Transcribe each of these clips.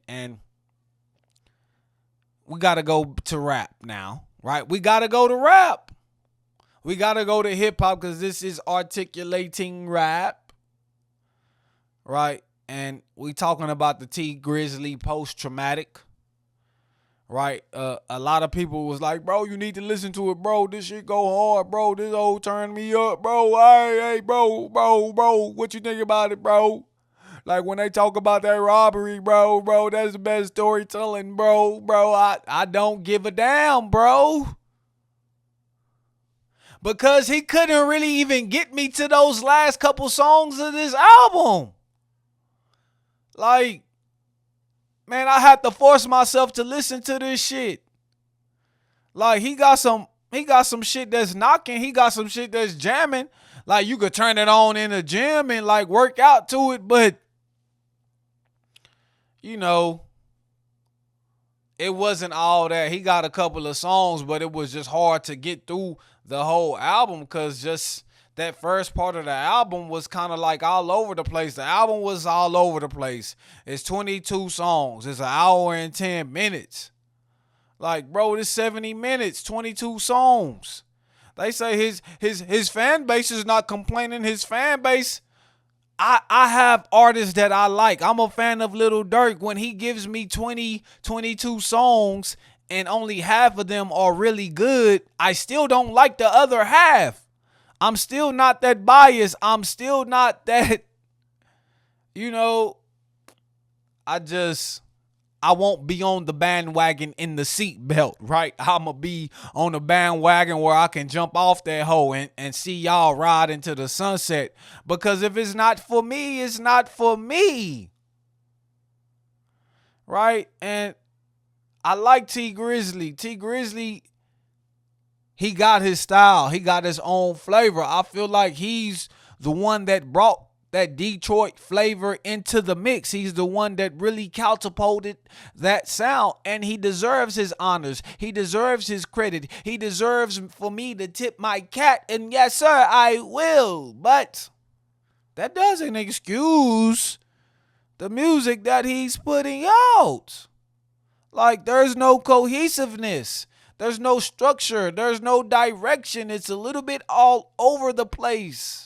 And we got to go to rap now, right? We got to go to rap. We got to go to hip hop because this is articulating rap, right? And we talking about the Tee Grizzley post traumatic, right? A lot of people was like, bro, you need to listen to it, bro. This shit go hard, bro. This old turn me up, bro. Hey, bro. What you think about it, bro? Like when they talk about that robbery, bro, that's the best storytelling, bro. I don't give a damn, bro. Because he couldn't really even get me to those last couple songs of this album. Like, man, I had to force myself to listen to this shit. Like he got some shit that's knocking. He got some shit that's jamming. Like you could turn it on in the gym and like work out to it, but you know, it wasn't all that. He got a couple of songs, but it was just hard to get through the whole album because just that first part of the album was kind of like all over the place. The album was all over the place. It's 22 songs. It's an hour and 10 minutes. Like, bro, this 70 minutes, 22 songs. They say his fan base is not complaining. His fan base, I have artists that I like. I'm a fan of Lil Durk. When he gives me 22 songs and only half of them are really good, I still don't like the other half. I'm still not that biased. I'm still not that, you know, I won't be on the bandwagon in the seat belt, right? I'm going to be on the bandwagon where I can jump off that hoe and see y'all ride into the sunset. Because if it's not for me, it's not for me. Right? And I like Tee Grizzley. Tee Grizzley, he got his style. He got his own flavor. I feel like he's the one that brought that Detroit flavor into the mix. He's the one that really catapulted that sound, and he deserves his honors. He deserves his credit. He deserves for me to tip my cat, and yes, sir, I will. But that doesn't excuse the music that he's putting out. Like, there's no cohesiveness. There's no structure. There's no direction. It's a little bit all over the place.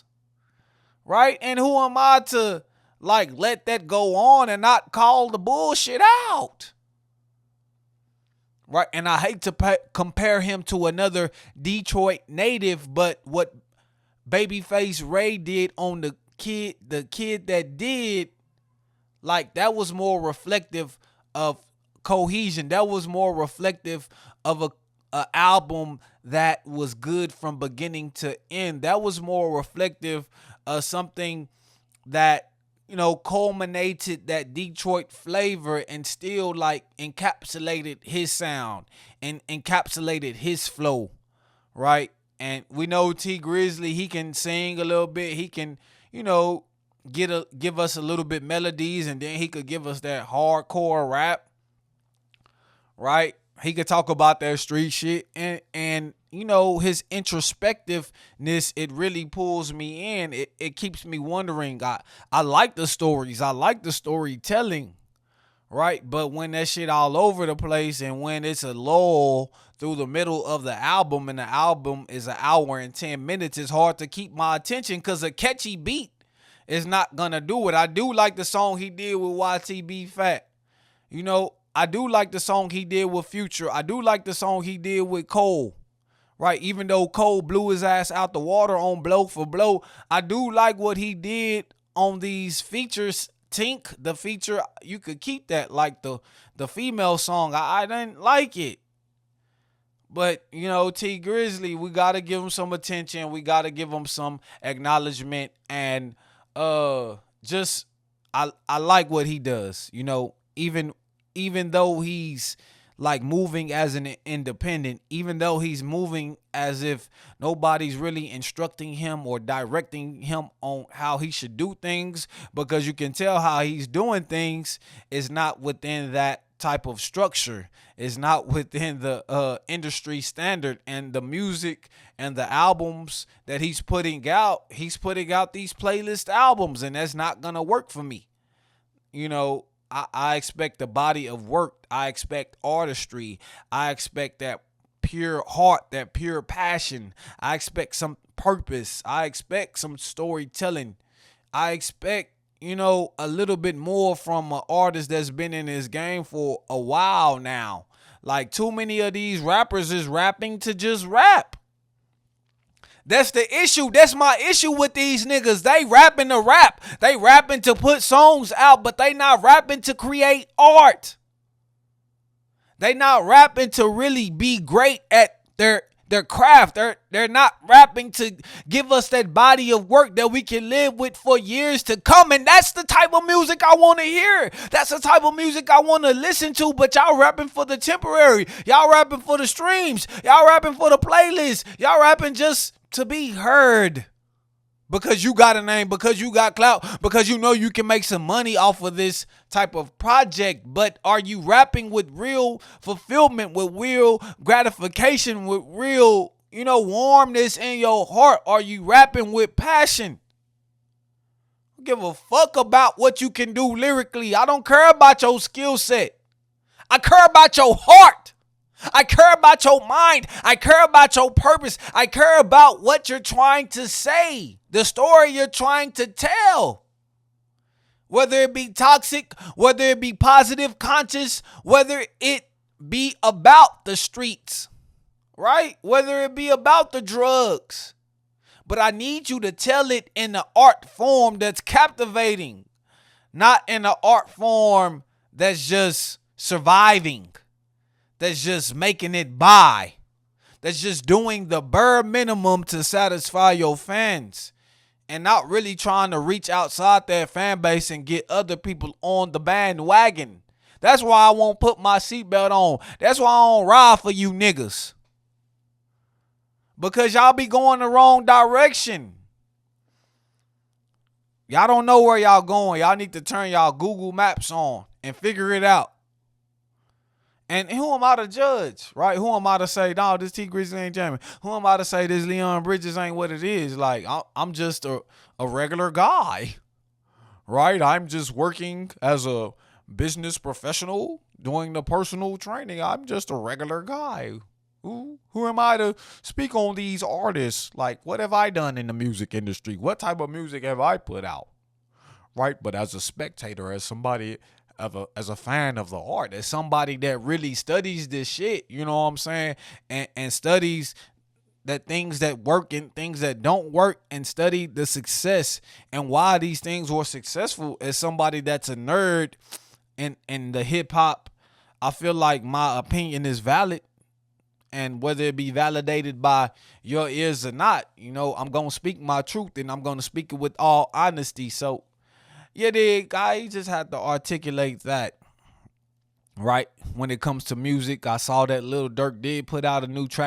Right? And who am I to like let that go on and not call the bullshit out? Right? And I hate to compare him to another Detroit native, but what Babyface Ray did on the kid that did, like that was more reflective of cohesion. That was more reflective of a album that was good from beginning to end. That was more reflective something that, you know, culminated that Detroit flavor and still like encapsulated his sound and encapsulated his flow, right? And we know Tee Grizzley, he can sing a little bit. He can, you know, give us a little bit melodies, and then he could give us that hardcore rap, right? He could talk about that street shit, and you know, his introspectiveness, it really pulls me in. It keeps me wondering. I like the stories. I like the storytelling, right? But when that shit all over the place and when it's a lull through the middle of the album and the album is an hour and 10 minutes, it's hard to keep my attention because a catchy beat is not going to do it. I do like the song he did with YTB Fat. You know, I do like the song he did with Future. I do like the song he did with Cole. Right, even though Cole blew his ass out the water on Blow for Blow, I do like what he did on these features. Tink, the feature, you could keep that. Like the female song, I didn't like it. But, you know, Tee Grizzley, we got to give him some attention. We got to give him some acknowledgement. And just, I like what he does. You know, even though he's like moving as an independent, even though he's moving as if nobody's really instructing him or directing him on how he should do things, because you can tell how he's doing things is not within that type of structure, is not within the industry standard. And the music and the albums that he's putting out these playlist albums, and that's not gonna work for me. You know, I expect the body of work. I expect artistry. I expect that pure heart, that pure passion. I expect some purpose. I expect some storytelling. I expect, a little bit more from an artist that's been in this game for a while now. Like, too many of these rappers is rapping to just rap. That's the issue. That's my issue with these niggas. They rapping to rap. They rapping to put songs out, but they not rapping to create art. They not rapping to really be great at their craft. They're not rapping to give us that body of work that we can live with for years to come. And that's the type of music I want to hear. That's the type of music I want to listen to. But y'all rapping for the temporary. Y'all rapping for the streams. Y'all rapping for the playlist. Y'all rapping just to be heard. Because you got a name, because you got clout, because you know you can make some money off of this type of project. But are you rapping with real fulfillment, with real gratification, with real, warmness in your heart? Are you rapping with passion? I don't give a fuck about what you can do lyrically. I don't care about your skill set. I care about your heart. I care about your mind. I care about your purpose. I care about what you're trying to say, the story you're trying to tell. Whether it be toxic, whether it be positive, conscious, whether it be about the streets, right? Whether it be about the drugs. But I need you to tell it in an art form that's captivating, not in an art form that's just surviving. That's just making it by. That's just doing the bare minimum to satisfy your fans. And not really trying to reach outside that fan base and get other people on the bandwagon. That's why I won't put my seatbelt on. That's why I don't ride for you niggas. Because y'all be going the wrong direction. Y'all don't know where y'all going. Y'all need to turn y'all Google Maps on and figure it out. And who am I to judge, right? Who am I to say, no, this Tee Grizzley ain't jamming? Who am I to say this Leon Bridges ain't what it is? Like, I'm just a regular guy, right? I'm just working as a business professional doing the personal training. I'm just a regular guy. Who am I to speak on these artists? Like, what have I done in the music industry? What type of music have I put out, right? But as a spectator, as somebody... as a fan of the art, as somebody that really studies this shit, you know what I'm saying? And studies that things that work and things that don't work, and study the success and why these things were successful. As somebody that's a nerd in the hip hop, I feel like my opinion is valid. And whether it be validated by your ears or not, I'm going to speak my truth, and I'm going to speak it with all honesty. So, yeah, you just had to articulate that, right? When it comes to music, I saw that Lil Durk did put out a new track.